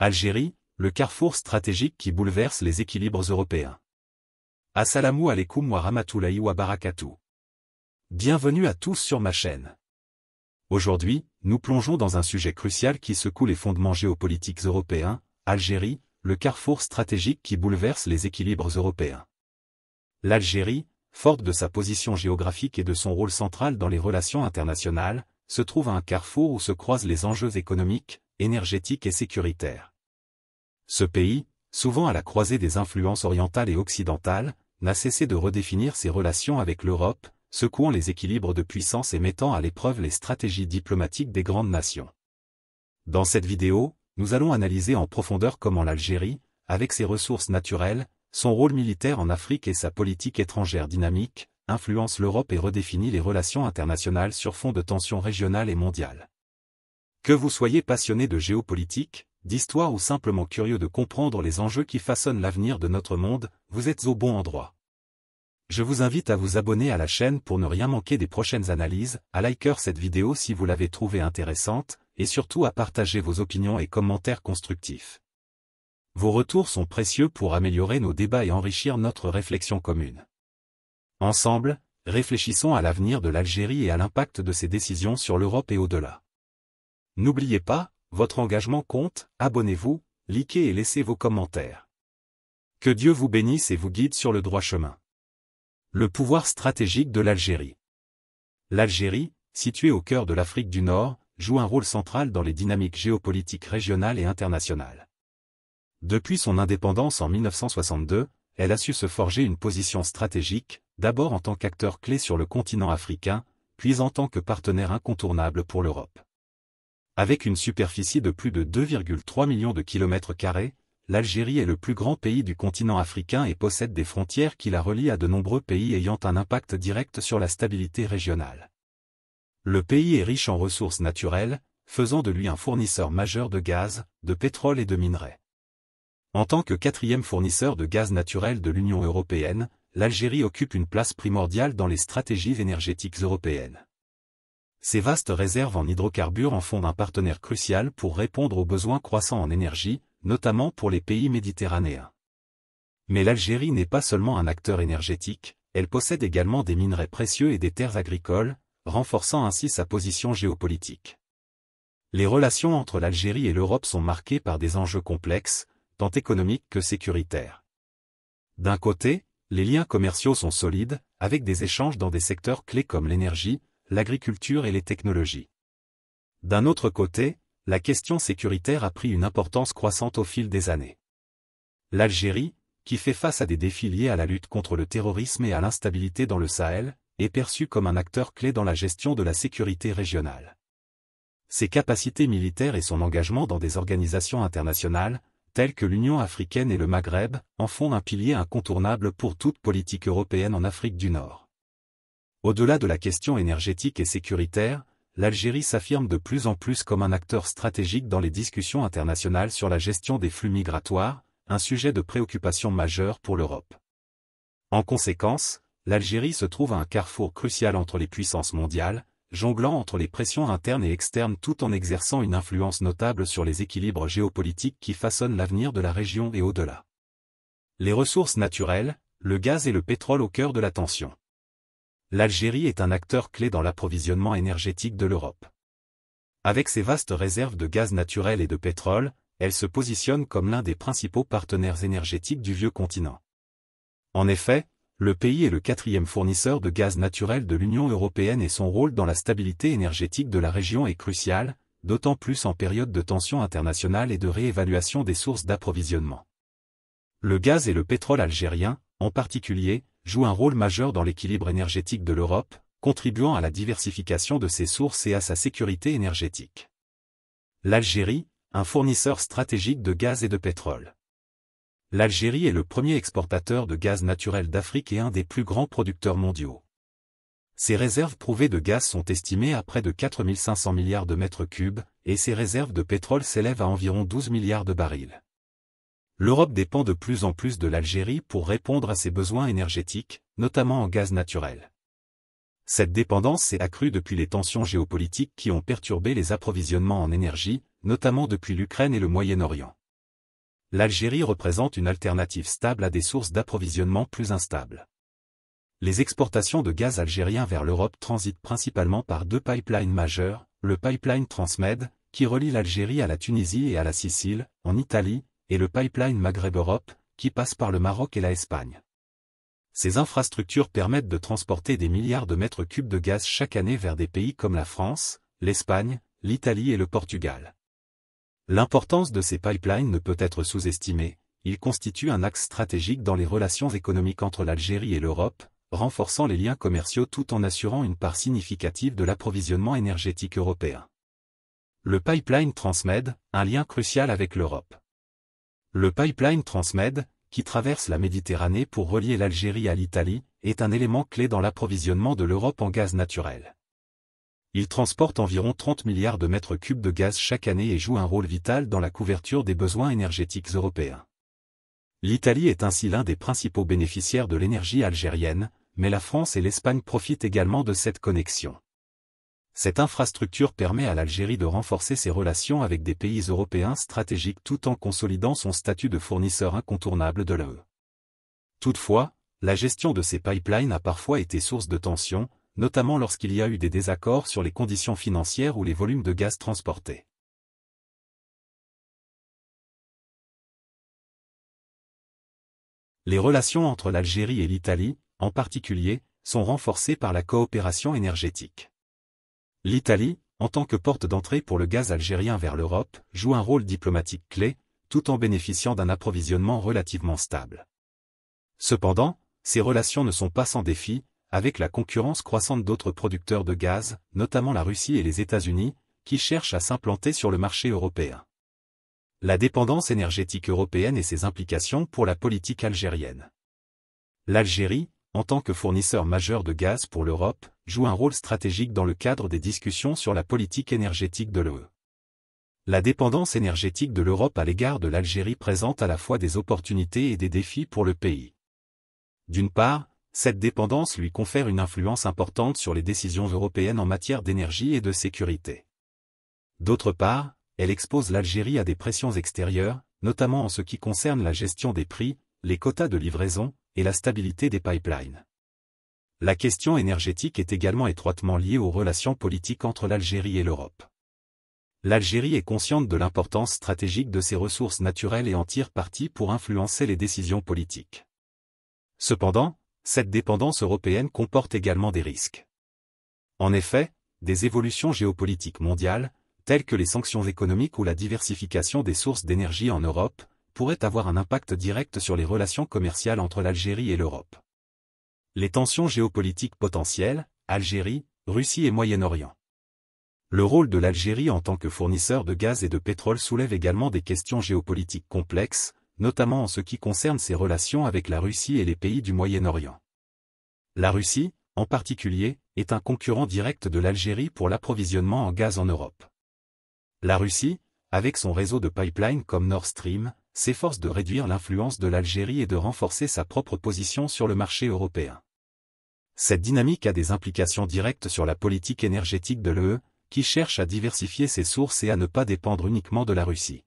Algérie, le carrefour stratégique qui bouleverse les équilibres européens. Assalamu alaikum wa rahmatullahi wa barakatuh. Bienvenue à tous sur ma chaîne. Aujourd'hui, nous plongeons dans un sujet crucial qui secoue les fondements géopolitiques européens, Algérie, le carrefour stratégique qui bouleverse les équilibres européens. L'Algérie, forte de sa position géographique et de son rôle central dans les relations internationales, se trouve à un carrefour où se croisent les enjeux économiques, énergétiques et sécuritaires. Ce pays, souvent à la croisée des influences orientales et occidentales, n'a cessé de redéfinir ses relations avec l'Europe, secouant les équilibres de puissance et mettant à l'épreuve les stratégies diplomatiques des grandes nations. Dans cette vidéo, nous allons analyser en profondeur comment l'Algérie, avec ses ressources naturelles, son rôle militaire en Afrique et sa politique étrangère dynamique, influence l'Europe et redéfinit les relations internationales sur fond de tensions régionales et mondiales. Que vous soyez passionné de géopolitique, d'histoire ou simplement curieux de comprendre les enjeux qui façonnent l'avenir de notre monde, vous êtes au bon endroit. Je vous invite à vous abonner à la chaîne pour ne rien manquer des prochaines analyses, à liker cette vidéo si vous l'avez trouvée intéressante, et surtout à partager vos opinions et commentaires constructifs. Vos retours sont précieux pour améliorer nos débats et enrichir notre réflexion commune. Ensemble, réfléchissons à l'avenir de l'Algérie et à l'impact de ses décisions sur l'Europe et au-delà. N'oubliez pas, votre engagement compte, abonnez-vous, likez et laissez vos commentaires. Que Dieu vous bénisse et vous guide sur le droit chemin. Le pouvoir stratégique de l'Algérie. L'Algérie, située au cœur de l'Afrique du Nord, joue un rôle central dans les dynamiques géopolitiques régionales et internationales. Depuis son indépendance en 1962, elle a su se forger une position stratégique, d'abord en tant qu'acteur clé sur le continent africain, puis en tant que partenaire incontournable pour l'Europe. Avec une superficie de plus de 2,3 millions de kilomètres carrés, l'Algérie est le plus grand pays du continent africain et possède des frontières qui la relient à de nombreux pays ayant un impact direct sur la stabilité régionale. Le pays est riche en ressources naturelles, faisant de lui un fournisseur majeur de gaz, de pétrole et de minerais. En tant que quatrième fournisseur de gaz naturel de l'Union européenne, l'Algérie occupe une place primordiale dans les stratégies énergétiques européennes. Ces vastes réserves en hydrocarbures en font un partenaire crucial pour répondre aux besoins croissants en énergie, notamment pour les pays méditerranéens. Mais l'Algérie n'est pas seulement un acteur énergétique, elle possède également des minerais précieux et des terres agricoles, renforçant ainsi sa position géopolitique. Les relations entre l'Algérie et l'Europe sont marquées par des enjeux complexes, tant économiques que sécuritaires. D'un côté, les liens commerciaux sont solides, avec des échanges dans des secteurs clés comme l'énergie, l'agriculture et les technologies. D'un autre côté, la question sécuritaire a pris une importance croissante au fil des années. L'Algérie, qui fait face à des défis liés à la lutte contre le terrorisme et à l'instabilité dans le Sahel, est perçue comme un acteur clé dans la gestion de la sécurité régionale. Ses capacités militaires et son engagement dans des organisations internationales, telles que l'Union africaine et le Maghreb, en font un pilier incontournable pour toute politique européenne en Afrique du Nord. Au-delà de la question énergétique et sécuritaire, l'Algérie s'affirme de plus en plus comme un acteur stratégique dans les discussions internationales sur la gestion des flux migratoires, un sujet de préoccupation majeure pour l'Europe. En conséquence, l'Algérie se trouve à un carrefour crucial entre les puissances mondiales, jonglant entre les pressions internes et externes tout en exerçant une influence notable sur les équilibres géopolitiques qui façonnent l'avenir de la région et au-delà. Les ressources naturelles, le gaz et le pétrole au cœur de l'attention. L'Algérie est un acteur clé dans l'approvisionnement énergétique de l'Europe. Avec ses vastes réserves de gaz naturel et de pétrole, elle se positionne comme l'un des principaux partenaires énergétiques du vieux continent. En effet, le pays est le quatrième fournisseur de gaz naturel de l'Union européenne et son rôle dans la stabilité énergétique de la région est crucial, d'autant plus en période de tensions internationales et de réévaluation des sources d'approvisionnement. Le gaz et le pétrole algérien, en particulier, jouent un rôle majeur dans l'équilibre énergétique de l'Europe, contribuant à la diversification de ses sources et à sa sécurité énergétique. L'Algérie, un fournisseur stratégique de gaz et de pétrole. L'Algérie est le premier exportateur de gaz naturel d'Afrique et un des plus grands producteurs mondiaux. Ses réserves prouvées de gaz sont estimées à près de 4 500 milliards de mètres cubes, et ses réserves de pétrole s'élèvent à environ 12 milliards de barils. L'Europe dépend de plus en plus de l'Algérie pour répondre à ses besoins énergétiques, notamment en gaz naturel. Cette dépendance s'est accrue depuis les tensions géopolitiques qui ont perturbé les approvisionnements en énergie, notamment depuis l'Ukraine et le Moyen-Orient. l'Algérie représente une alternative stable à des sources d'approvisionnement plus instables. Les exportations de gaz algérien vers l'Europe transitent principalement par deux pipelines majeurs, le pipeline Transmed, qui relie l'Algérie à la Tunisie et à la Sicile, en Italie, et le pipeline Maghreb-Europe, qui passe par le Maroc et la Espagne. Ces infrastructures permettent de transporter des milliards de mètres cubes de gaz chaque année vers des pays comme la France, l'Espagne, l'Italie et le Portugal. L'importance de ces pipelines ne peut être sous-estimée, ils constituent un axe stratégique dans les relations économiques entre l'Algérie et l'Europe, renforçant les liens commerciaux tout en assurant une part significative de l'approvisionnement énergétique européen. Le pipeline Transmed, un lien crucial avec l'Europe. Le pipeline Transmed, qui traverse la Méditerranée pour relier l'Algérie à l'Italie, est un élément clé dans l'approvisionnement de l'Europe en gaz naturel. Il transporte environ 30 milliards de mètres cubes de gaz chaque année et joue un rôle vital dans la couverture des besoins énergétiques européens. L'Italie est ainsi l'un des principaux bénéficiaires de l'énergie algérienne, mais la France et l'Espagne profitent également de cette connexion. Cette infrastructure permet à l'Algérie de renforcer ses relations avec des pays européens stratégiques tout en consolidant son statut de fournisseur incontournable de l'UE. Toutefois, la gestion de ces pipelines a parfois été source de tensions, notamment lorsqu'il y a eu des désaccords sur les conditions financières ou les volumes de gaz transportés. Les relations entre l'Algérie et l'Italie, en particulier, sont renforcées par la coopération énergétique. L'Italie, en tant que porte d'entrée pour le gaz algérien vers l'Europe, joue un rôle diplomatique clé, tout en bénéficiant d'un approvisionnement relativement stable. Cependant, ces relations ne sont pas sans défis, avec la concurrence croissante d'autres producteurs de gaz, notamment la Russie et les États-Unis, qui cherchent à s'implanter sur le marché européen. La dépendance énergétique européenne et ses implications pour la politique algérienne. L'Algérie, en tant que fournisseur majeur de gaz pour l'Europe, joue un rôle stratégique dans le cadre des discussions sur la politique énergétique de l'UE. La dépendance énergétique de l'Europe à l'égard de l'Algérie présente à la fois des opportunités et des défis pour le pays. D'une part, cette dépendance lui confère une influence importante sur les décisions européennes en matière d'énergie et de sécurité. D'autre part, elle expose l'Algérie à des pressions extérieures, notamment en ce qui concerne la gestion des prix, les quotas de livraison, et la stabilité des pipelines. La question énergétique est également étroitement liée aux relations politiques entre l'Algérie et l'Europe. L'Algérie est consciente de l'importance stratégique de ses ressources naturelles et en tire parti pour influencer les décisions politiques. Cependant, cette dépendance européenne comporte également des risques. En effet, des évolutions géopolitiques mondiales, telles que les sanctions économiques ou la diversification des sources d'énergie en Europe, pourraient avoir un impact direct sur les relations commerciales entre l'Algérie et l'Europe. Les tensions géopolitiques potentielles, Algérie, Russie et Moyen-Orient. Le rôle de l'Algérie en tant que fournisseur de gaz et de pétrole soulève également des questions géopolitiques complexes, notamment en ce qui concerne ses relations avec la Russie et les pays du Moyen-Orient. La Russie, en particulier, est un concurrent direct de l'Algérie pour l'approvisionnement en gaz en Europe. La Russie, avec son réseau de pipelines comme Nord Stream, s'efforce de réduire l'influence de l'Algérie et de renforcer sa propre position sur le marché européen. Cette dynamique a des implications directes sur la politique énergétique de l'UE, qui cherche à diversifier ses sources et à ne pas dépendre uniquement de la Russie.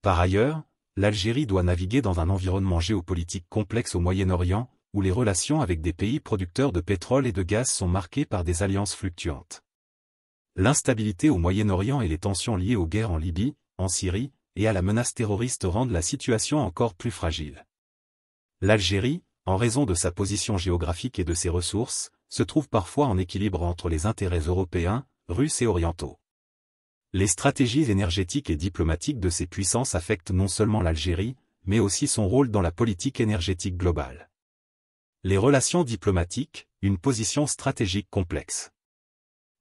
Par ailleurs, l'Algérie doit naviguer dans un environnement géopolitique complexe au Moyen-Orient, où les relations avec des pays producteurs de pétrole et de gaz sont marquées par des alliances fluctuantes. L'instabilité au Moyen-Orient et les tensions liées aux guerres en Libye, en Syrie, et à la menace terroriste rendent la situation encore plus fragile. L'Algérie, en raison de sa position géographique et de ses ressources, se trouve parfois en équilibre entre les intérêts européens, russes et orientaux. Les stratégies énergétiques et diplomatiques de ces puissances affectent non seulement l'Algérie, mais aussi son rôle dans la politique énergétique globale. Les relations diplomatiques, une position stratégique complexe.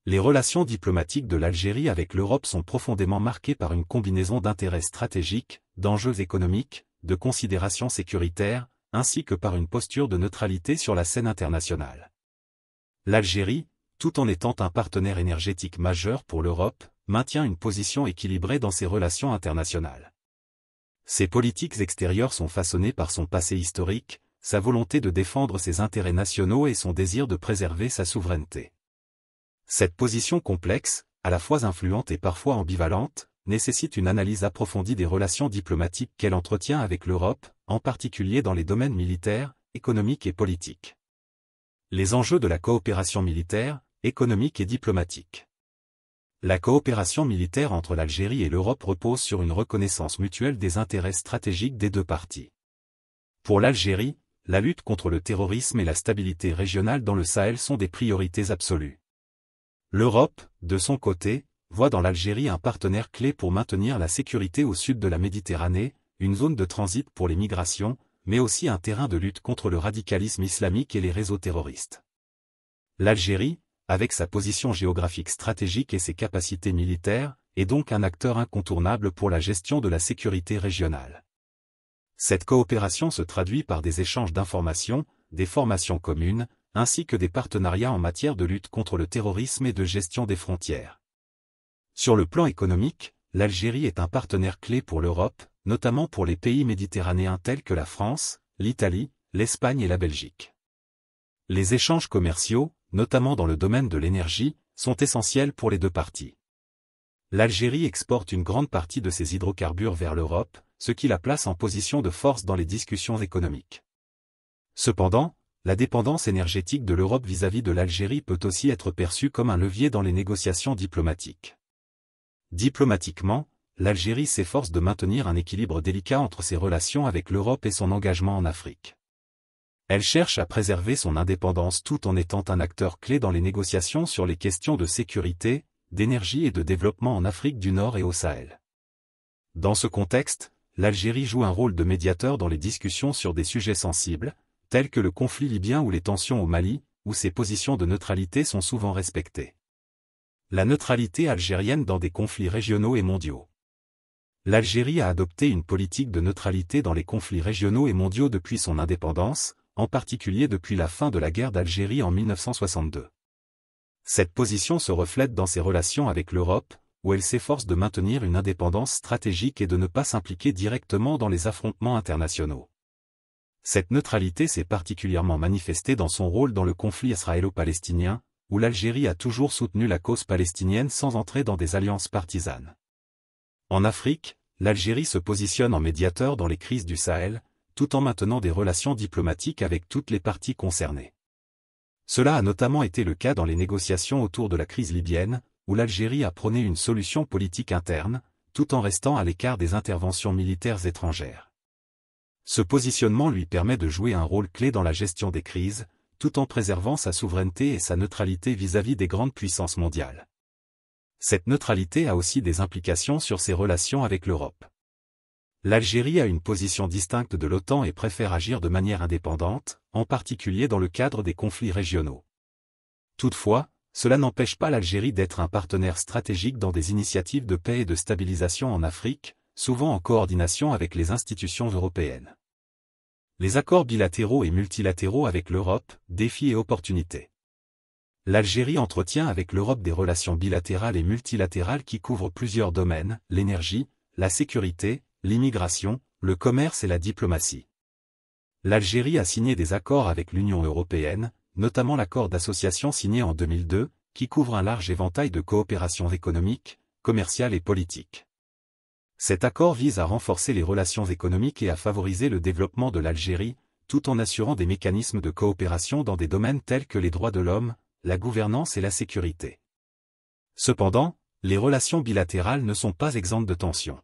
Les relations diplomatiques de l'Algérie avec l'Europe sont profondément marquées par une combinaison d'intérêts stratégiques, d'enjeux économiques, de considérations sécuritaires, ainsi que par une posture de neutralité sur la scène internationale. L'Algérie, tout en étant un partenaire énergétique majeur pour l'Europe, maintient une position équilibrée dans ses relations internationales. Ses politiques extérieures sont façonnées par son passé historique, sa volonté de défendre ses intérêts nationaux et son désir de préserver sa souveraineté. Cette position complexe, à la fois influente et parfois ambivalente, nécessite une analyse approfondie des relations diplomatiques qu'elle entretient avec l'Europe, en particulier dans les domaines militaires, économiques et politiques. Les enjeux de la coopération militaire, économique et diplomatique. La coopération militaire entre l'Algérie et l'Europe repose sur une reconnaissance mutuelle des intérêts stratégiques des deux parties. Pour l'Algérie, la lutte contre le terrorisme et la stabilité régionale dans le Sahel sont des priorités absolues. L'Europe, de son côté, voit dans l'Algérie un partenaire clé pour maintenir la sécurité au sud de la Méditerranée, une zone de transit pour les migrations, mais aussi un terrain de lutte contre le radicalisme islamique et les réseaux terroristes. L'Algérie, avec sa position géographique stratégique et ses capacités militaires, est donc un acteur incontournable pour la gestion de la sécurité régionale. Cette coopération se traduit par des échanges d'informations, des formations communes, ainsi que des partenariats en matière de lutte contre le terrorisme et de gestion des frontières. Sur le plan économique, l'Algérie est un partenaire clé pour l'Europe, notamment pour les pays méditerranéens tels que la France, l'Italie, l'Espagne et la Belgique. Les échanges commerciaux, notamment dans le domaine de l'énergie, sont essentiels pour les deux parties. L'Algérie exporte une grande partie de ses hydrocarbures vers l'Europe, ce qui la place en position de force dans les discussions économiques. Cependant, la dépendance énergétique de l'Europe vis-à-vis de l'Algérie peut aussi être perçue comme un levier dans les négociations diplomatiques. Diplomatiquement, l'Algérie s'efforce de maintenir un équilibre délicat entre ses relations avec l'Europe et son engagement en Afrique. Elle cherche à préserver son indépendance tout en étant un acteur clé dans les négociations sur les questions de sécurité, d'énergie et de développement en Afrique du Nord et au Sahel. Dans ce contexte, l'Algérie joue un rôle de médiateur dans les discussions sur des sujets sensibles, tels que le conflit libyen ou les tensions au Mali, où ses positions de neutralité sont souvent respectées. La neutralité algérienne dans des conflits régionaux et mondiaux. L'Algérie a adopté une politique de neutralité dans les conflits régionaux et mondiaux depuis son indépendance, en particulier depuis la fin de la guerre d'Algérie en 1962. Cette position se reflète dans ses relations avec l'Europe, où elle s'efforce de maintenir une indépendance stratégique et de ne pas s'impliquer directement dans les affrontements internationaux. Cette neutralité s'est particulièrement manifestée dans son rôle dans le conflit israélo-palestinien, où l'Algérie a toujours soutenu la cause palestinienne sans entrer dans des alliances partisanes. En Afrique, l'Algérie se positionne en médiateur dans les crises du Sahel, tout en maintenant des relations diplomatiques avec toutes les parties concernées. Cela a notamment été le cas dans les négociations autour de la crise libyenne, où l'Algérie a prôné une solution politique interne, tout en restant à l'écart des interventions militaires étrangères. Ce positionnement lui permet de jouer un rôle clé dans la gestion des crises, tout en préservant sa souveraineté et sa neutralité vis-à-vis des grandes puissances mondiales. Cette neutralité a aussi des implications sur ses relations avec l'Europe. L'Algérie a une position distincte de l'OTAN et préfère agir de manière indépendante, en particulier dans le cadre des conflits régionaux. Toutefois, cela n'empêche pas l'Algérie d'être un partenaire stratégique dans des initiatives de paix et de stabilisation en Afrique, souvent en coordination avec les institutions européennes. Les accords bilatéraux et multilatéraux avec l'Europe, défis et opportunités. L'Algérie entretient avec l'Europe des relations bilatérales et multilatérales qui couvrent plusieurs domaines, l'énergie, la sécurité, l'immigration, le commerce et la diplomatie. L'Algérie a signé des accords avec l'Union européenne, notamment l'accord d'association signé en 2002, qui couvre un large éventail de coopérations économiques, commerciales et politiques. Cet accord vise à renforcer les relations économiques et à favoriser le développement de l'Algérie, tout en assurant des mécanismes de coopération dans des domaines tels que les droits de l'homme, la gouvernance et la sécurité. Cependant, les relations bilatérales ne sont pas exemptes de tensions.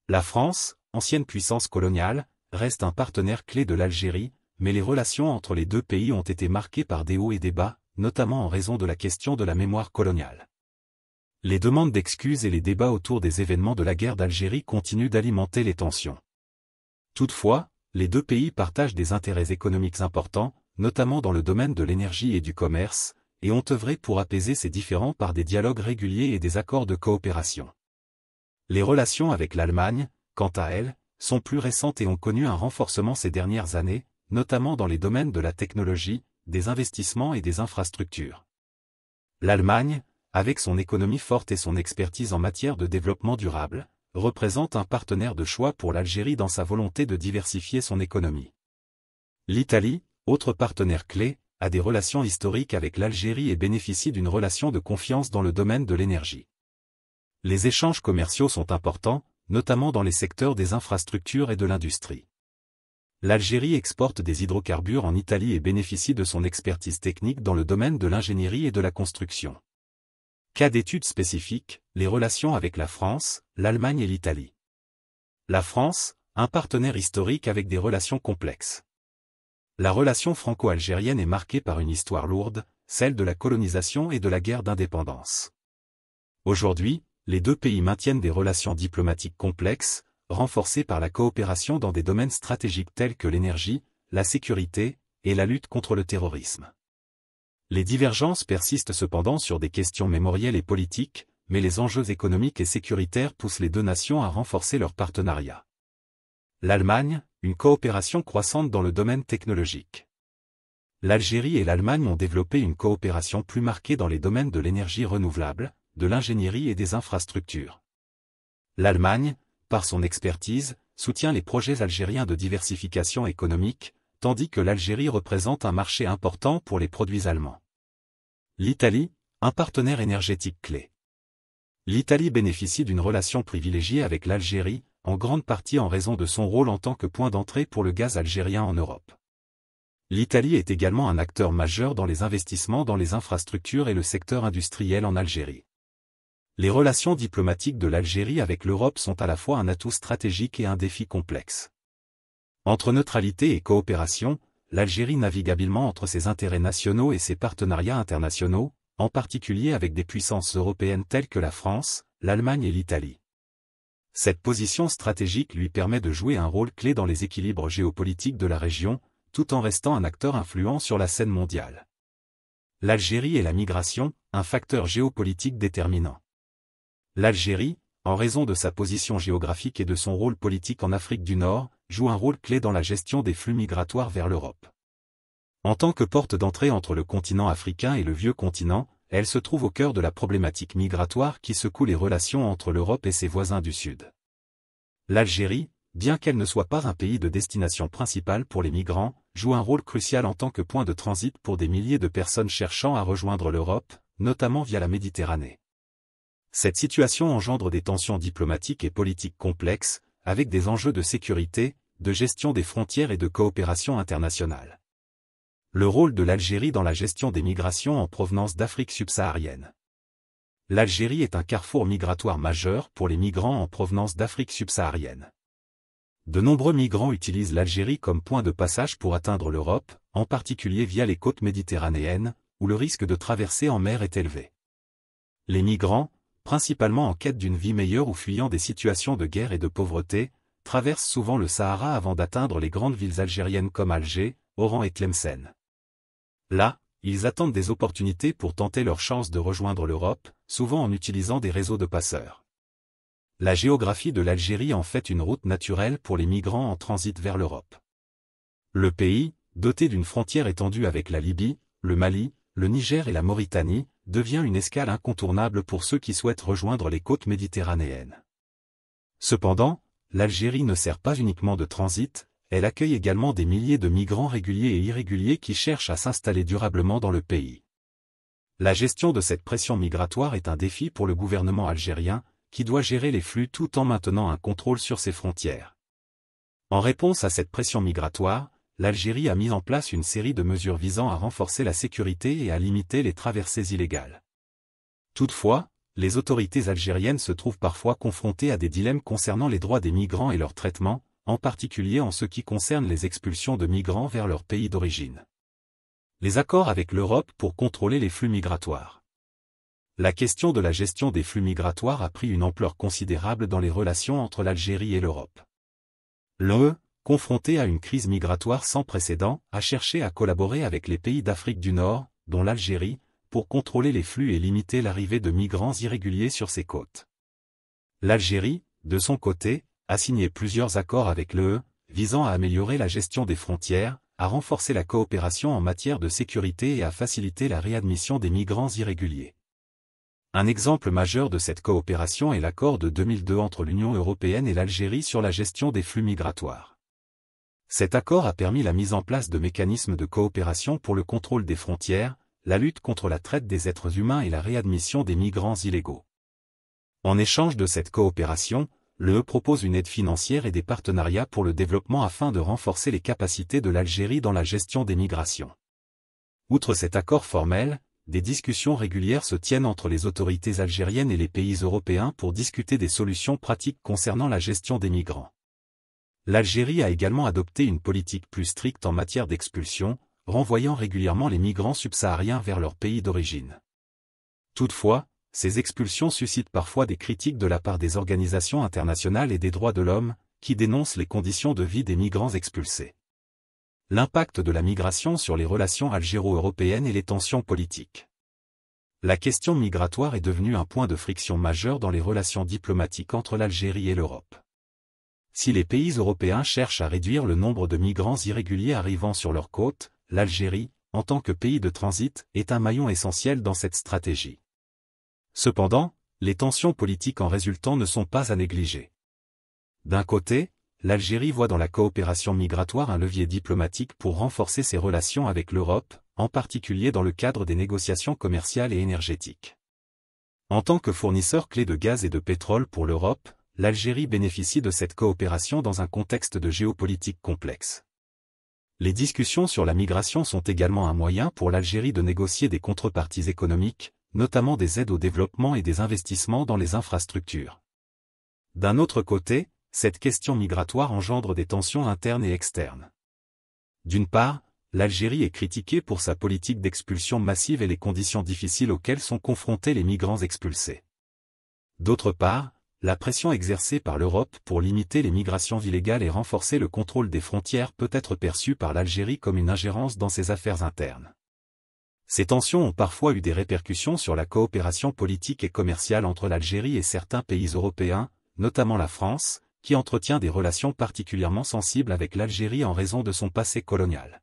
La France, ancienne puissance coloniale, reste un partenaire clé de l'Algérie, mais les relations entre les deux pays ont été marquées par des hauts et des bas, notamment en raison de la question de la mémoire coloniale. Les demandes d'excuses et les débats autour des événements de la guerre d'Algérie continuent d'alimenter les tensions. Toutefois, les deux pays partagent des intérêts économiques importants, notamment dans le domaine de l'énergie et du commerce, et ont œuvré pour apaiser ces différends par des dialogues réguliers et des accords de coopération. Les relations avec l'Allemagne, quant à elles, sont plus récentes et ont connu un renforcement ces dernières années, notamment dans les domaines de la technologie, des investissements et des infrastructures. L'Allemagne, avec son économie forte et son expertise en matière de développement durable, représente un partenaire de choix pour l'Algérie dans sa volonté de diversifier son économie. L'Italie, autre partenaire clé, a des relations historiques avec l'Algérie et bénéficie d'une relation de confiance dans le domaine de l'énergie. Les échanges commerciaux sont importants, notamment dans les secteurs des infrastructures et de l'industrie. L'Algérie exporte des hydrocarbures en Italie et bénéficie de son expertise technique dans le domaine de l'ingénierie et de la construction. Cas d'études spécifiques, les relations avec la France, l'Allemagne et l'Italie. La France, un partenaire historique avec des relations complexes. La relation franco-algérienne est marquée par une histoire lourde, celle de la colonisation et de la guerre d'indépendance. Aujourd'hui, les deux pays maintiennent des relations diplomatiques complexes, renforcées par la coopération dans des domaines stratégiques tels que l'énergie, la sécurité et la lutte contre le terrorisme. Les divergences persistent cependant sur des questions mémorielles et politiques, mais les enjeux économiques et sécuritaires poussent les deux nations à renforcer leur partenariat. L'Allemagne, une coopération croissante dans le domaine technologique. L'Algérie et l'Allemagne ont développé une coopération plus marquée dans les domaines de l'énergie renouvelable, de l'ingénierie et des infrastructures. L'Allemagne, par son expertise, soutient les projets algériens de diversification économique, tandis que l'Algérie représente un marché important pour les produits allemands. L'Italie, un partenaire énergétique clé. L'Italie bénéficie d'une relation privilégiée avec l'Algérie, en grande partie en raison de son rôle en tant que point d'entrée pour le gaz algérien en Europe. L'Italie est également un acteur majeur dans les investissements dans les infrastructures et le secteur industriel en Algérie. Les relations diplomatiques de l'Algérie avec l'Europe sont à la fois un atout stratégique et un défi complexe. Entre neutralité et coopération, l'Algérie navigue habilement entre ses intérêts nationaux et ses partenariats internationaux, en particulier avec des puissances européennes telles que la France, l'Allemagne et l'Italie. Cette position stratégique lui permet de jouer un rôle clé dans les équilibres géopolitiques de la région, tout en restant un acteur influent sur la scène mondiale. L'Algérie et la migration, un facteur géopolitique déterminant. L'Algérie, en raison de sa position géographique et de son rôle politique en Afrique du Nord, joue un rôle clé dans la gestion des flux migratoires vers l'Europe. En tant que porte d'entrée entre le continent africain et le vieux continent, elle se trouve au cœur de la problématique migratoire qui secoue les relations entre l'Europe et ses voisins du Sud. L'Algérie, bien qu'elle ne soit pas un pays de destination principale pour les migrants, joue un rôle crucial en tant que point de transit pour des milliers de personnes cherchant à rejoindre l'Europe, notamment via la Méditerranée. Cette situation engendre des tensions diplomatiques et politiques complexes, avec des enjeux de sécurité, de gestion des frontières et de coopération internationale. Le rôle de l'Algérie dans la gestion des migrations en provenance d'Afrique subsaharienne. L'Algérie est un carrefour migratoire majeur pour les migrants en provenance d'Afrique subsaharienne. De nombreux migrants utilisent l'Algérie comme point de passage pour atteindre l'Europe, en particulier via les côtes méditerranéennes, où le risque de traversée en mer est élevé. Les migrants, principalement en quête d'une vie meilleure ou fuyant des situations de guerre et de pauvreté, traversent souvent le Sahara avant d'atteindre les grandes villes algériennes comme Alger, Oran et Tlemcen. Là, ils attendent des opportunités pour tenter leur chance de rejoindre l'Europe, souvent en utilisant des réseaux de passeurs. La géographie de l'Algérie en fait une route naturelle pour les migrants en transit vers l'Europe. Le pays, doté d'une frontière étendue avec la Libye, le Mali, le Niger et la Mauritanie, devient une escale incontournable pour ceux qui souhaitent rejoindre les côtes méditerranéennes. Cependant, l'Algérie ne sert pas uniquement de transit, elle accueille également des milliers de migrants réguliers et irréguliers qui cherchent à s'installer durablement dans le pays. La gestion de cette pression migratoire est un défi pour le gouvernement algérien, qui doit gérer les flux tout en maintenant un contrôle sur ses frontières. En réponse à cette pression migratoire, l'Algérie a mis en place une série de mesures visant à renforcer la sécurité et à limiter les traversées illégales. Toutefois, les autorités algériennes se trouvent parfois confrontées à des dilemmes concernant les droits des migrants et leur traitement, en particulier en ce qui concerne les expulsions de migrants vers leur pays d'origine. Les accords avec l'Europe pour contrôler les flux migratoires. La question de la gestion des flux migratoires a pris une ampleur considérable dans les relations entre l'Algérie et l'Europe. L'UE, confrontée à une crise migratoire sans précédent, a cherché à collaborer avec les pays d'Afrique du Nord, dont l'Algérie, pour contrôler les flux et limiter l'arrivée de migrants irréguliers sur ses côtes. L'Algérie, de son côté, a signé plusieurs accords avec l'UE, visant à améliorer la gestion des frontières, à renforcer la coopération en matière de sécurité et à faciliter la réadmission des migrants irréguliers. Un exemple majeur de cette coopération est l'accord de 2002 entre l'Union européenne et l'Algérie sur la gestion des flux migratoires. Cet accord a permis la mise en place de mécanismes de coopération pour le contrôle des frontières, la lutte contre la traite des êtres humains et la réadmission des migrants illégaux. En échange de cette coopération, l'UE propose une aide financière et des partenariats pour le développement afin de renforcer les capacités de l'Algérie dans la gestion des migrations. Outre cet accord formel, des discussions régulières se tiennent entre les autorités algériennes et les pays européens pour discuter des solutions pratiques concernant la gestion des migrants. L'Algérie a également adopté une politique plus stricte en matière d'expulsion, renvoyant régulièrement les migrants subsahariens vers leur pays d'origine. Toutefois, ces expulsions suscitent parfois des critiques de la part des organisations internationales et des droits de l'homme, qui dénoncent les conditions de vie des migrants expulsés. L'impact de la migration sur les relations algéro-européennes et les tensions politiques. La question migratoire est devenue un point de friction majeur dans les relations diplomatiques entre l'Algérie et l'Europe. Si les pays européens cherchent à réduire le nombre de migrants irréguliers arrivant sur leurs côtes, l'Algérie, en tant que pays de transit, est un maillon essentiel dans cette stratégie. Cependant, les tensions politiques en résultant ne sont pas à négliger. D'un côté, l'Algérie voit dans la coopération migratoire un levier diplomatique pour renforcer ses relations avec l'Europe, en particulier dans le cadre des négociations commerciales et énergétiques. En tant que fournisseur clé de gaz et de pétrole pour l'Europe, l'Algérie bénéficie de cette coopération dans un contexte de géopolitique complexe. Les discussions sur la migration sont également un moyen pour l'Algérie de négocier des contreparties économiques, notamment des aides au développement et des investissements dans les infrastructures. D'un autre côté, cette question migratoire engendre des tensions internes et externes. D'une part, l'Algérie est critiquée pour sa politique d'expulsion massive et les conditions difficiles auxquelles sont confrontés les migrants expulsés. D'autre part, la pression exercée par l'Europe pour limiter les migrations illégales et renforcer le contrôle des frontières peut être perçue par l'Algérie comme une ingérence dans ses affaires internes. Ces tensions ont parfois eu des répercussions sur la coopération politique et commerciale entre l'Algérie et certains pays européens, notamment la France, qui entretient des relations particulièrement sensibles avec l'Algérie en raison de son passé colonial.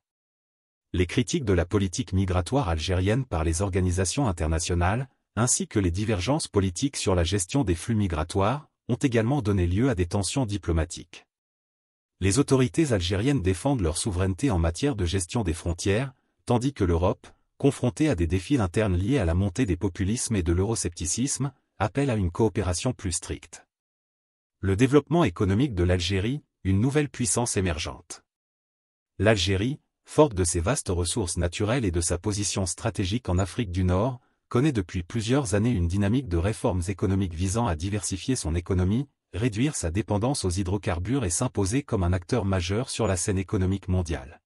Les critiques de la politique migratoire algérienne par les organisations internationales, ainsi que les divergences politiques sur la gestion des flux migratoires, ont également donné lieu à des tensions diplomatiques. Les autorités algériennes défendent leur souveraineté en matière de gestion des frontières, tandis que l'Europe, confrontée à des défis internes liés à la montée des populismes et de l'euroscepticisme, appelle à une coopération plus stricte. Le développement économique de l'Algérie, une nouvelle puissance émergente. L'Algérie, forte de ses vastes ressources naturelles et de sa position stratégique en Afrique du Nord, connaît depuis plusieurs années une dynamique de réformes économiques visant à diversifier son économie, réduire sa dépendance aux hydrocarbures et s'imposer comme un acteur majeur sur la scène économique mondiale.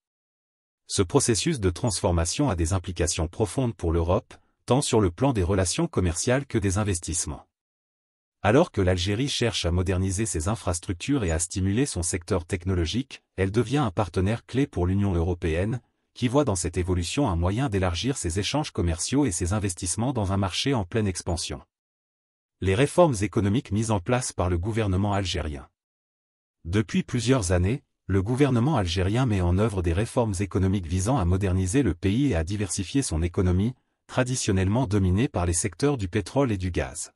Ce processus de transformation a des implications profondes pour l'Europe, tant sur le plan des relations commerciales que des investissements. Alors que l'Algérie cherche à moderniser ses infrastructures et à stimuler son secteur technologique, elle devient un partenaire clé pour l'Union européenne, qui voit dans cette évolution un moyen d'élargir ses échanges commerciaux et ses investissements dans un marché en pleine expansion. Les réformes économiques mises en place par le gouvernement algérien. Depuis plusieurs années, le gouvernement algérien met en œuvre des réformes économiques visant à moderniser le pays et à diversifier son économie, traditionnellement dominée par les secteurs du pétrole et du gaz.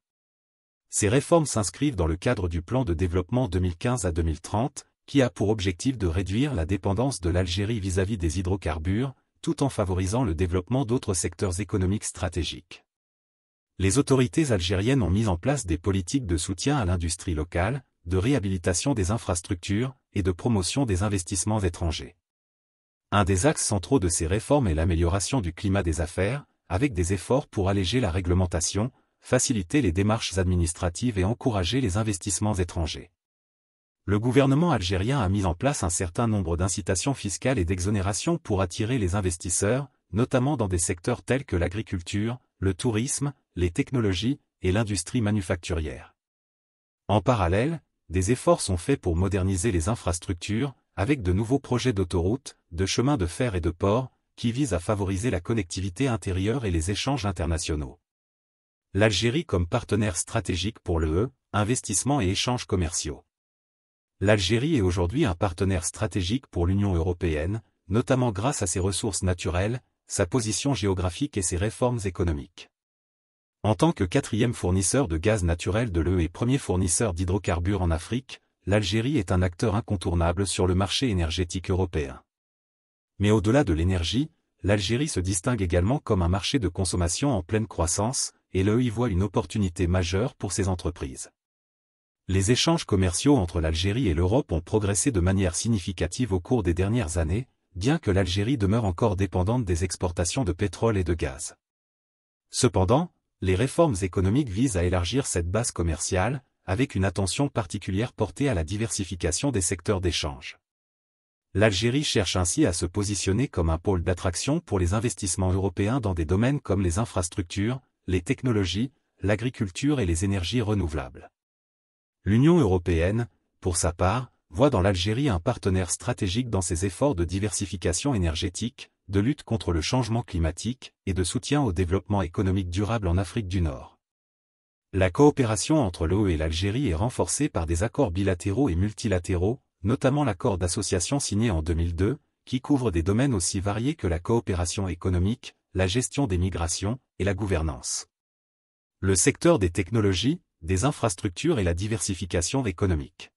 Ces réformes s'inscrivent dans le cadre du plan de développement 2015 à 2030, qui a pour objectif de réduire la dépendance de l'Algérie vis-à-vis des hydrocarbures, tout en favorisant le développement d'autres secteurs économiques stratégiques. Les autorités algériennes ont mis en place des politiques de soutien à l'industrie locale, de réhabilitation des infrastructures et de promotion des investissements étrangers. Un des axes centraux de ces réformes est l'amélioration du climat des affaires, avec des efforts pour alléger la réglementation, faciliter les démarches administratives et encourager les investissements étrangers. Le gouvernement algérien a mis en place un certain nombre d'incitations fiscales et d'exonérations pour attirer les investisseurs, notamment dans des secteurs tels que l'agriculture, le tourisme, les technologies et l'industrie manufacturière. En parallèle, des efforts sont faits pour moderniser les infrastructures, avec de nouveaux projets d'autoroutes, de chemins de fer et de ports, qui visent à favoriser la connectivité intérieure et les échanges internationaux. L'Algérie comme partenaire stratégique pour l'UE, investissements et échanges commerciaux. L'Algérie est aujourd'hui un partenaire stratégique pour l'Union européenne, notamment grâce à ses ressources naturelles, sa position géographique et ses réformes économiques. En tant que quatrième fournisseur de gaz naturel de l'UE et premier fournisseur d'hydrocarbures en Afrique, l'Algérie est un acteur incontournable sur le marché énergétique européen. Mais au-delà de l'énergie, l'Algérie se distingue également comme un marché de consommation en pleine croissance, et l'UE y voit une opportunité majeure pour ses entreprises. Les échanges commerciaux entre l'Algérie et l'Europe ont progressé de manière significative au cours des dernières années, bien que l'Algérie demeure encore dépendante des exportations de pétrole et de gaz. Cependant, les réformes économiques visent à élargir cette base commerciale, avec une attention particulière portée à la diversification des secteurs d'échange. L'Algérie cherche ainsi à se positionner comme un pôle d'attraction pour les investissements européens dans des domaines comme les infrastructures, les technologies, l'agriculture et les énergies renouvelables. L'Union européenne, pour sa part, voit dans l'Algérie un partenaire stratégique dans ses efforts de diversification énergétique, de lutte contre le changement climatique et de soutien au développement économique durable en Afrique du Nord. La coopération entre l'UE et l'Algérie est renforcée par des accords bilatéraux et multilatéraux, notamment l'accord d'association signé en 2002, qui couvre des domaines aussi variés que la coopération économique, la gestion des migrations et la gouvernance. Le secteur des technologies, des infrastructures et la diversification économique.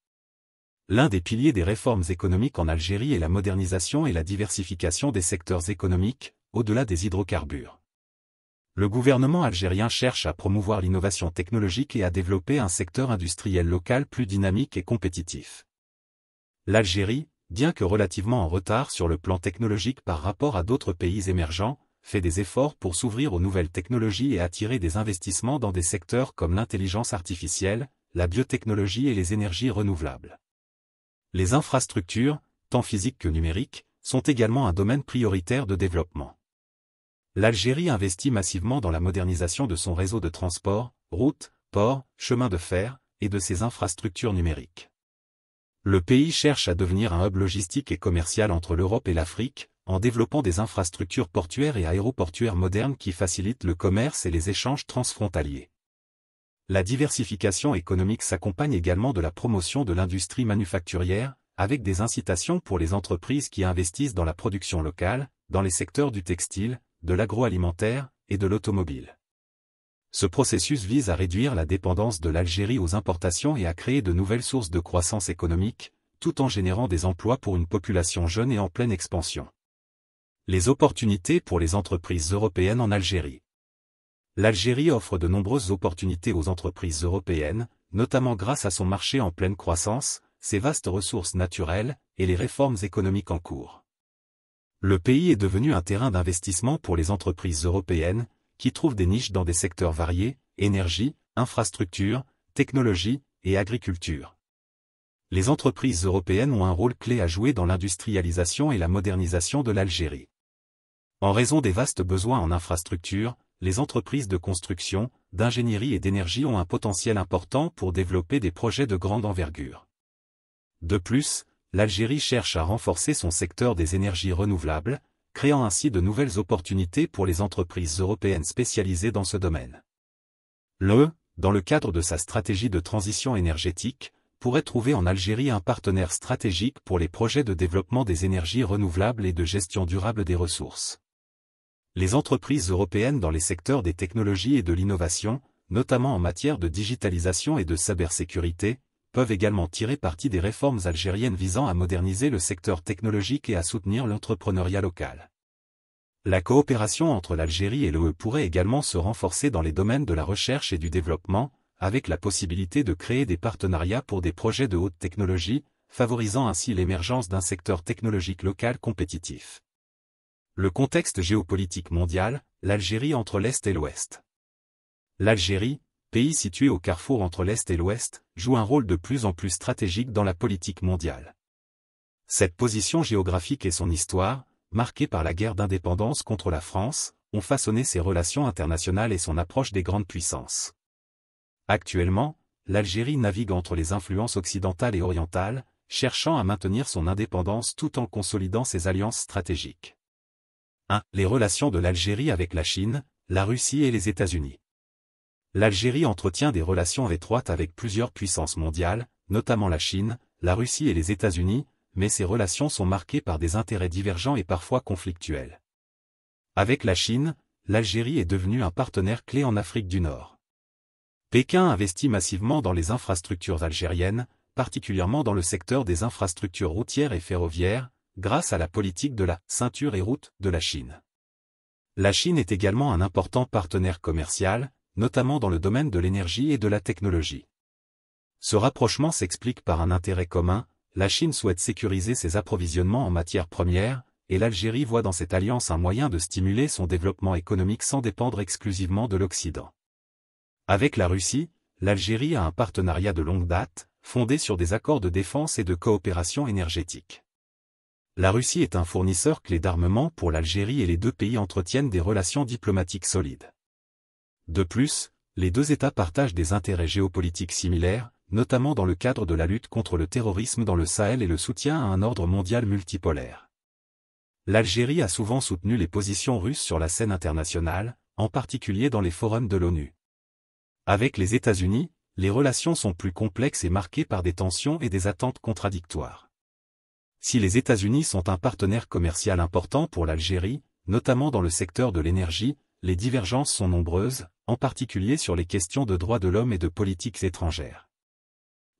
L'un des piliers des réformes économiques en Algérie est la modernisation et la diversification des secteurs économiques, au-delà des hydrocarbures. Le gouvernement algérien cherche à promouvoir l'innovation technologique et à développer un secteur industriel local plus dynamique et compétitif. L'Algérie, bien que relativement en retard sur le plan technologique par rapport à d'autres pays émergents, fait des efforts pour s'ouvrir aux nouvelles technologies et attirer des investissements dans des secteurs comme l'intelligence artificielle, la biotechnologie et les énergies renouvelables. Les infrastructures, tant physiques que numériques, sont également un domaine prioritaire de développement. L'Algérie investit massivement dans la modernisation de son réseau de transport, routes, ports, chemins de fer, et de ses infrastructures numériques. Le pays cherche à devenir un hub logistique et commercial entre l'Europe et l'Afrique, en développant des infrastructures portuaires et aéroportuaires modernes qui facilitent le commerce et les échanges transfrontaliers. La diversification économique s'accompagne également de la promotion de l'industrie manufacturière, avec des incitations pour les entreprises qui investissent dans la production locale, dans les secteurs du textile, de l'agroalimentaire et de l'automobile. Ce processus vise à réduire la dépendance de l'Algérie aux importations et à créer de nouvelles sources de croissance économique, tout en générant des emplois pour une population jeune et en pleine expansion. Les opportunités pour les entreprises européennes en Algérie. L'Algérie offre de nombreuses opportunités aux entreprises européennes, notamment grâce à son marché en pleine croissance, ses vastes ressources naturelles et les réformes économiques en cours. Le pays est devenu un terrain d'investissement pour les entreprises européennes, qui trouvent des niches dans des secteurs variés, énergie, infrastructure, technologie et agriculture. Les entreprises européennes ont un rôle clé à jouer dans l'industrialisation et la modernisation de l'Algérie. En raison des vastes besoins en infrastructure, les entreprises de construction, d'ingénierie et d'énergie ont un potentiel important pour développer des projets de grande envergure. De plus, l'Algérie cherche à renforcer son secteur des énergies renouvelables, créant ainsi de nouvelles opportunités pour les entreprises européennes spécialisées dans ce domaine. L'UE, dans le cadre de sa stratégie de transition énergétique, pourrait trouver en Algérie un partenaire stratégique pour les projets de développement des énergies renouvelables et de gestion durable des ressources. Les entreprises européennes dans les secteurs des technologies et de l'innovation, notamment en matière de digitalisation et de cybersécurité, peuvent également tirer parti des réformes algériennes visant à moderniser le secteur technologique et à soutenir l'entrepreneuriat local. La coopération entre l'Algérie et l'UE pourrait également se renforcer dans les domaines de la recherche et du développement, avec la possibilité de créer des partenariats pour des projets de haute technologie, favorisant ainsi l'émergence d'un secteur technologique local compétitif. Le contexte géopolitique mondial, l'Algérie entre l'Est et l'Ouest. L'Algérie, pays situé au carrefour entre l'Est et l'Ouest, joue un rôle de plus en plus stratégique dans la politique mondiale. Cette position géographique et son histoire, marquée par la guerre d'indépendance contre la France, ont façonné ses relations internationales et son approche des grandes puissances. Actuellement, l'Algérie navigue entre les influences occidentales et orientales, cherchant à maintenir son indépendance tout en consolidant ses alliances stratégiques. 1. Les relations de l'Algérie avec la Chine, la Russie et les États-Unis. L'Algérie entretient des relations étroites avec plusieurs puissances mondiales, notamment la Chine, la Russie et les États-Unis, mais ces relations sont marquées par des intérêts divergents et parfois conflictuels. Avec la Chine, l'Algérie est devenue un partenaire clé en Afrique du Nord. Pékin investit massivement dans les infrastructures algériennes, particulièrement dans le secteur des infrastructures routières et ferroviaires, grâce à la politique de la « ceinture et route » de la Chine. La Chine est également un important partenaire commercial, notamment dans le domaine de l'énergie et de la technologie. Ce rapprochement s'explique par un intérêt commun, la Chine souhaite sécuriser ses approvisionnements en matières premières, et l'Algérie voit dans cette alliance un moyen de stimuler son développement économique sans dépendre exclusivement de l'Occident. Avec la Russie, l'Algérie a un partenariat de longue date, fondé sur des accords de défense et de coopération énergétique. La Russie est un fournisseur clé d'armement pour l'Algérie et les deux pays entretiennent des relations diplomatiques solides. De plus, les deux États partagent des intérêts géopolitiques similaires, notamment dans le cadre de la lutte contre le terrorisme dans le Sahel et le soutien à un ordre mondial multipolaire. L'Algérie a souvent soutenu les positions russes sur la scène internationale, en particulier dans les forums de l'ONU. Avec les États-Unis, les relations sont plus complexes et marquées par des tensions et des attentes contradictoires. Si les États-Unis sont un partenaire commercial important pour l'Algérie, notamment dans le secteur de l'énergie, les divergences sont nombreuses, en particulier sur les questions de droits de l'homme et de politiques étrangères.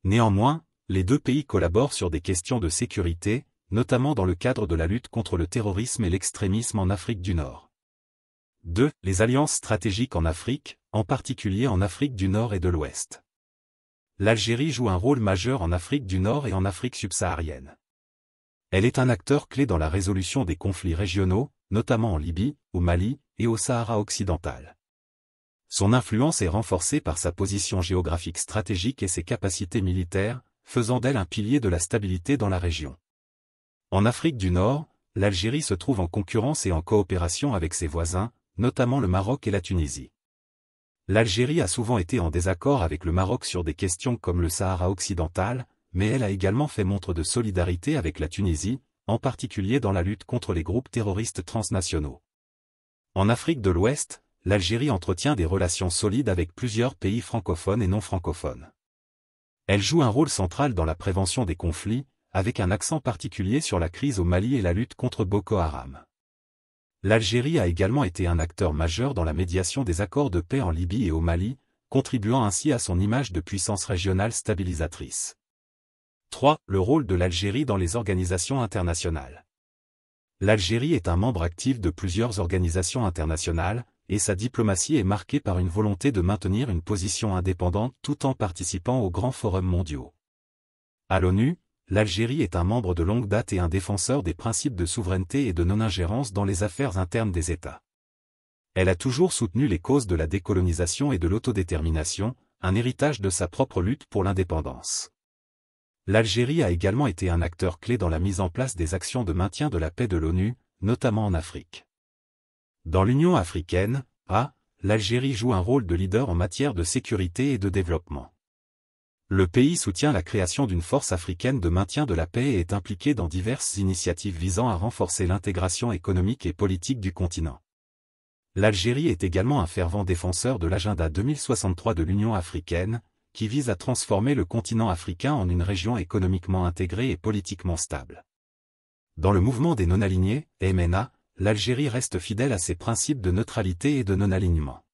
Néanmoins, les deux pays collaborent sur des questions de sécurité, notamment dans le cadre de la lutte contre le terrorisme et l'extrémisme en Afrique du Nord. 2. Les alliances stratégiques en Afrique, en particulier en Afrique du Nord et de l'Ouest. L'Algérie joue un rôle majeur en Afrique du Nord et en Afrique subsaharienne. Elle est un acteur clé dans la résolution des conflits régionaux, notamment en Libye, au Mali et au Sahara occidental. Son influence est renforcée par sa position géographique stratégique et ses capacités militaires, faisant d'elle un pilier de la stabilité dans la région. En Afrique du Nord, l'Algérie se trouve en concurrence et en coopération avec ses voisins, notamment le Maroc et la Tunisie. L'Algérie a souvent été en désaccord avec le Maroc sur des questions comme le Sahara occidental, mais elle a également fait montre de solidarité avec la Tunisie, en particulier dans la lutte contre les groupes terroristes transnationaux. En Afrique de l'Ouest, l'Algérie entretient des relations solides avec plusieurs pays francophones et non francophones. Elle joue un rôle central dans la prévention des conflits, avec un accent particulier sur la crise au Mali et la lutte contre Boko Haram. L'Algérie a également été un acteur majeur dans la médiation des accords de paix en Libye et au Mali, contribuant ainsi à son image de puissance régionale stabilisatrice. 3. Le rôle de l'Algérie dans les organisations internationales. L'Algérie est un membre actif de plusieurs organisations internationales, et sa diplomatie est marquée par une volonté de maintenir une position indépendante tout en participant aux grands forums mondiaux. À l'ONU, l'Algérie est un membre de longue date et un défenseur des principes de souveraineté et de non-ingérence dans les affaires internes des États. Elle a toujours soutenu les causes de la décolonisation et de l'autodétermination, un héritage de sa propre lutte pour l'indépendance. L'Algérie a également été un acteur clé dans la mise en place des actions de maintien de la paix de l'ONU, notamment en Afrique. Dans l'Union africaine, l'Algérie joue un rôle de leader en matière de sécurité et de développement. Le pays soutient la création d'une force africaine de maintien de la paix et est impliqué dans diverses initiatives visant à renforcer l'intégration économique et politique du continent. L'Algérie est également un fervent défenseur de l'agenda 2063 de l'Union africaine, qui vise à transformer le continent africain en une région économiquement intégrée et politiquement stable. Dans le mouvement des non-alignés, MNA, l'Algérie reste fidèle à ses principes de neutralité et de non-alignement.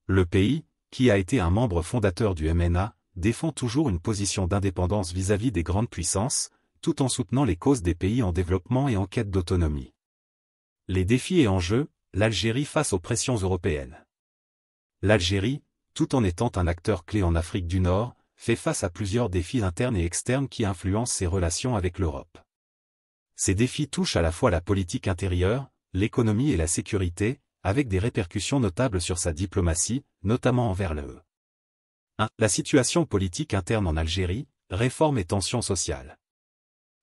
Le pays, qui a été un membre fondateur du MNA, défend toujours une position d'indépendance vis-à-vis des grandes puissances, tout en soutenant les causes des pays en développement et en quête d'autonomie. Les défis et enjeux, l'Algérie face aux pressions européennes. L'Algérie, tout en étant un acteur clé en Afrique du Nord, fait face à plusieurs défis internes et externes qui influencent ses relations avec l'Europe. Ces défis touchent à la fois la politique intérieure, l'économie et la sécurité, avec des répercussions notables sur sa diplomatie, notamment envers l'UE. 1. La situation politique interne en Algérie, réformes et tensions sociales.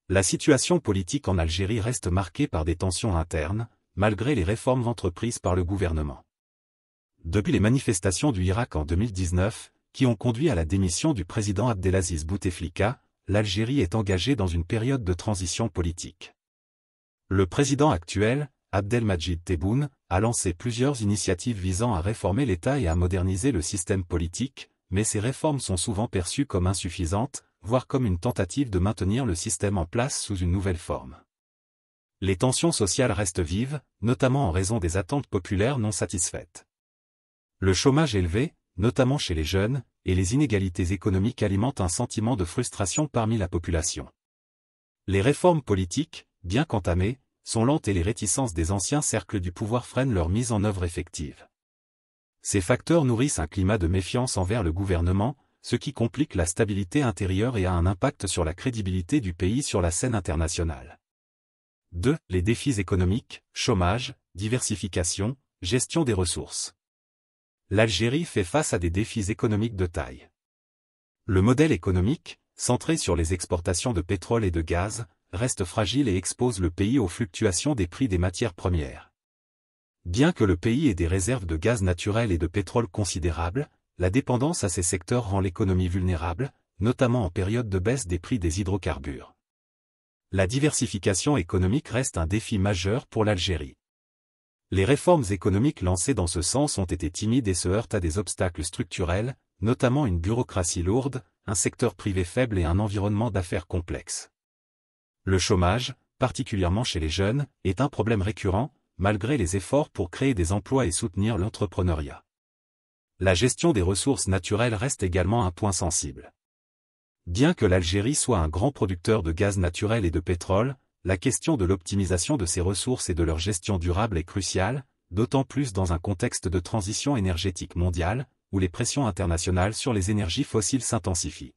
La situation politique en Algérie reste marquée par des tensions internes, malgré les réformes entreprises par le gouvernement. Depuis les manifestations du Irak en 2019, qui ont conduit à la démission du président Abdelaziz Bouteflika, l'Algérie est engagée dans une période de transition politique. Le président actuel, Abdelmadjid Tebboune, a lancé plusieurs initiatives visant à réformer l'État et à moderniser le système politique, mais ces réformes sont souvent perçues comme insuffisantes, voire comme une tentative de maintenir le système en place sous une nouvelle forme. Les tensions sociales restent vives, notamment en raison des attentes populaires non satisfaites. Le chômage élevé, notamment chez les jeunes, et les inégalités économiques alimentent un sentiment de frustration parmi la population. Les réformes politiques, bien qu'entamées, sont lentes et les réticences des anciens cercles du pouvoir freinent leur mise en œuvre effective. Ces facteurs nourrissent un climat de méfiance envers le gouvernement, ce qui complique la stabilité intérieure et a un impact sur la crédibilité du pays sur la scène internationale. 2. Les défis économiques, chômage, diversification, gestion des ressources. L'Algérie fait face à des défis économiques de taille. Le modèle économique, centré sur les exportations de pétrole et de gaz, reste fragile et expose le pays aux fluctuations des prix des matières premières. Bien que le pays ait des réserves de gaz naturel et de pétrole considérables, la dépendance à ces secteurs rend l'économie vulnérable, notamment en période de baisse des prix des hydrocarbures. La diversification économique reste un défi majeur pour l'Algérie. Les réformes économiques lancées dans ce sens ont été timides et se heurtent à des obstacles structurels, notamment une bureaucratie lourde, un secteur privé faible et un environnement d'affaires complexe. Le chômage, particulièrement chez les jeunes, est un problème récurrent, malgré les efforts pour créer des emplois et soutenir l'entrepreneuriat. La gestion des ressources naturelles reste également un point sensible. Bien que l'Algérie soit un grand producteur de gaz naturel et de pétrole, la question de l'optimisation de ces ressources et de leur gestion durable est cruciale, d'autant plus dans un contexte de transition énergétique mondiale, où les pressions internationales sur les énergies fossiles s'intensifient.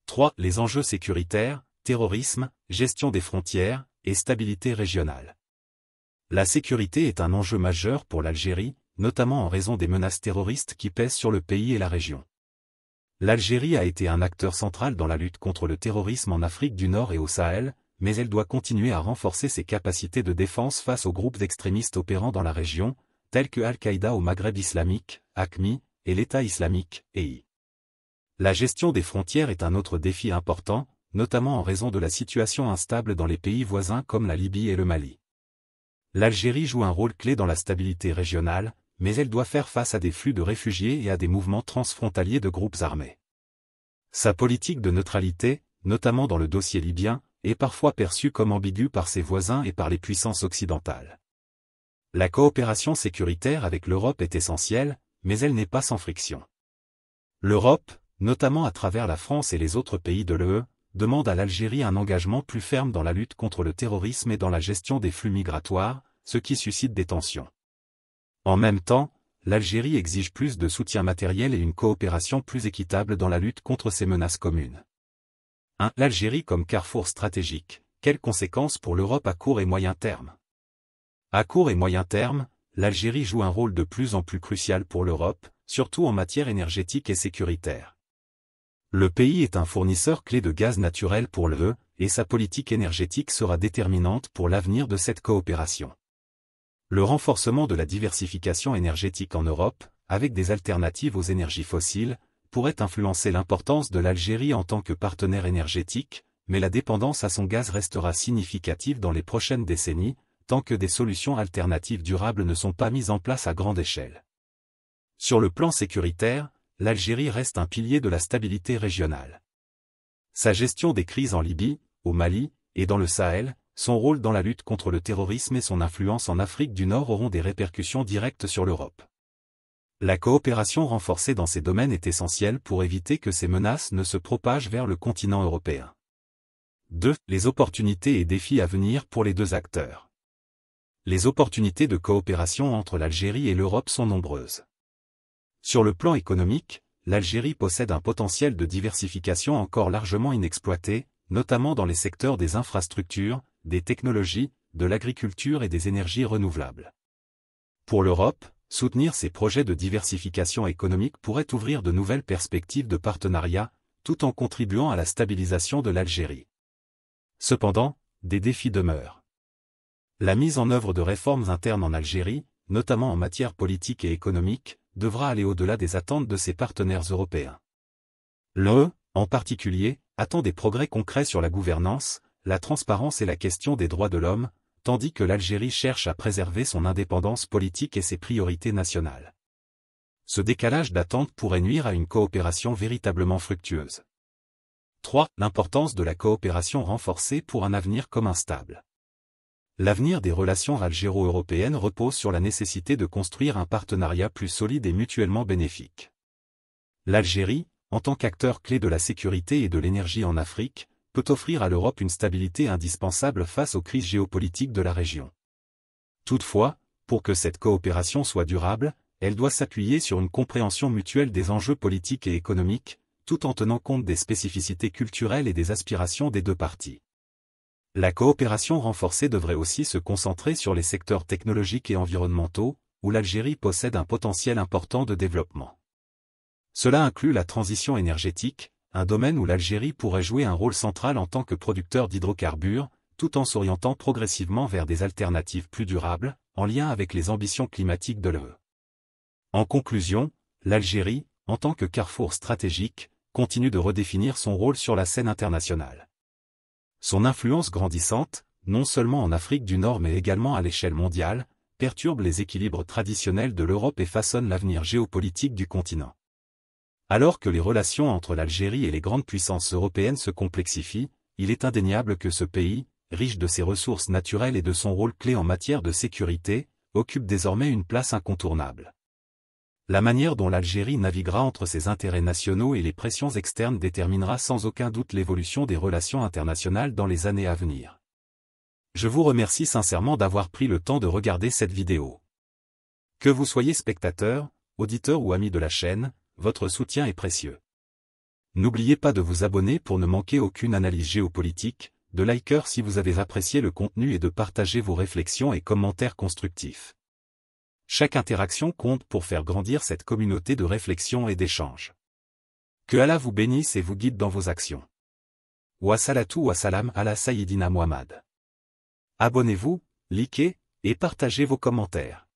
3. Les enjeux sécuritaires, terrorisme, gestion des frontières, et stabilité régionale. La sécurité est un enjeu majeur pour l'Algérie, notamment en raison des menaces terroristes qui pèsent sur le pays et la région. L'Algérie a été un acteur central dans la lutte contre le terrorisme en Afrique du Nord et au Sahel, mais elle doit continuer à renforcer ses capacités de défense face aux groupes extrémistes opérant dans la région, tels que Al-Qaïda au Maghreb islamique, AQMI, et l'État islamique, EI. La gestion des frontières est un autre défi important, notamment en raison de la situation instable dans les pays voisins comme la Libye et le Mali. L'Algérie joue un rôle clé dans la stabilité régionale, mais elle doit faire face à des flux de réfugiés et à des mouvements transfrontaliers de groupes armés. Sa politique de neutralité, notamment dans le dossier libyen, est parfois perçue comme ambiguë par ses voisins et par les puissances occidentales. La coopération sécuritaire avec l'Europe est essentielle, mais elle n'est pas sans friction. L'Europe, notamment à travers la France et les autres pays de l'UE, demande à l'Algérie un engagement plus ferme dans la lutte contre le terrorisme et dans la gestion des flux migratoires, ce qui suscite des tensions. En même temps, l'Algérie exige plus de soutien matériel et une coopération plus équitable dans la lutte contre ces menaces communes. 1. L'Algérie comme carrefour stratégique, quelles conséquences pour l'Europe à court et moyen terme? À court et moyen terme, l'Algérie joue un rôle de plus en plus crucial pour l'Europe, surtout en matière énergétique et sécuritaire. Le pays est un fournisseur clé de gaz naturel pour l'UE, et sa politique énergétique sera déterminante pour l'avenir de cette coopération. Le renforcement de la diversification énergétique en Europe, avec des alternatives aux énergies fossiles, pourrait influencer l'importance de l'Algérie en tant que partenaire énergétique, mais la dépendance à son gaz restera significative dans les prochaines décennies, tant que des solutions alternatives durables ne sont pas mises en place à grande échelle. Sur le plan sécuritaire, l'Algérie reste un pilier de la stabilité régionale. Sa gestion des crises en Libye, au Mali, et dans le Sahel, son rôle dans la lutte contre le terrorisme et son influence en Afrique du Nord auront des répercussions directes sur l'Europe. La coopération renforcée dans ces domaines est essentielle pour éviter que ces menaces ne se propagent vers le continent européen. 2. Les opportunités et défis à venir pour les deux acteurs. Les opportunités de coopération entre l'Algérie et l'Europe sont nombreuses. Sur le plan économique, l'Algérie possède un potentiel de diversification encore largement inexploité, notamment dans les secteurs des infrastructures, des technologies, de l'agriculture et des énergies renouvelables. Pour l'Europe, soutenir ces projets de diversification économique pourrait ouvrir de nouvelles perspectives de partenariat, tout en contribuant à la stabilisation de l'Algérie. Cependant, des défis demeurent. La mise en œuvre de réformes internes en Algérie, notamment en matière politique et économique, devra aller au-delà des attentes de ses partenaires européens. L'UE, en particulier, attend des progrès concrets sur la gouvernance, la transparence et la question des droits de l'homme, tandis que l'Algérie cherche à préserver son indépendance politique et ses priorités nationales. Ce décalage d'attente pourrait nuire à une coopération véritablement fructueuse. 3. L'importance de la coopération renforcée pour un avenir commun stable. L'avenir des relations algéro-européennes repose sur la nécessité de construire un partenariat plus solide et mutuellement bénéfique. L'Algérie, en tant qu'acteur clé de la sécurité et de l'énergie en Afrique, peut offrir à l'Europe une stabilité indispensable face aux crises géopolitiques de la région. Toutefois, pour que cette coopération soit durable, elle doit s'appuyer sur une compréhension mutuelle des enjeux politiques et économiques, tout en tenant compte des spécificités culturelles et des aspirations des deux parties. La coopération renforcée devrait aussi se concentrer sur les secteurs technologiques et environnementaux, où l'Algérie possède un potentiel important de développement. Cela inclut la transition énergétique, un domaine où l'Algérie pourrait jouer un rôle central en tant que producteur d'hydrocarbures, tout en s'orientant progressivement vers des alternatives plus durables, en lien avec les ambitions climatiques de l'UE. En conclusion, l'Algérie, en tant que carrefour stratégique, continue de redéfinir son rôle sur la scène internationale. Son influence grandissante, non seulement en Afrique du Nord mais également à l'échelle mondiale, perturbe les équilibres traditionnels de l'Europe et façonne l'avenir géopolitique du continent. Alors que les relations entre l'Algérie et les grandes puissances européennes se complexifient, il est indéniable que ce pays, riche de ses ressources naturelles et de son rôle clé en matière de sécurité, occupe désormais une place incontournable. La manière dont l'Algérie naviguera entre ses intérêts nationaux et les pressions externes déterminera sans aucun doute l'évolution des relations internationales dans les années à venir. Je vous remercie sincèrement d'avoir pris le temps de regarder cette vidéo. Que vous soyez spectateur, auditeur ou ami de la chaîne, votre soutien est précieux. N'oubliez pas de vous abonner pour ne manquer aucune analyse géopolitique, de liker si vous avez apprécié le contenu et de partager vos réflexions et commentaires constructifs. Chaque interaction compte pour faire grandir cette communauté de réflexion et d'échange. Que Allah vous bénisse et vous guide dans vos actions. Wa salatu wa salam ala Sayyidina Muhammad. Abonnez-vous, likez, et partagez vos commentaires.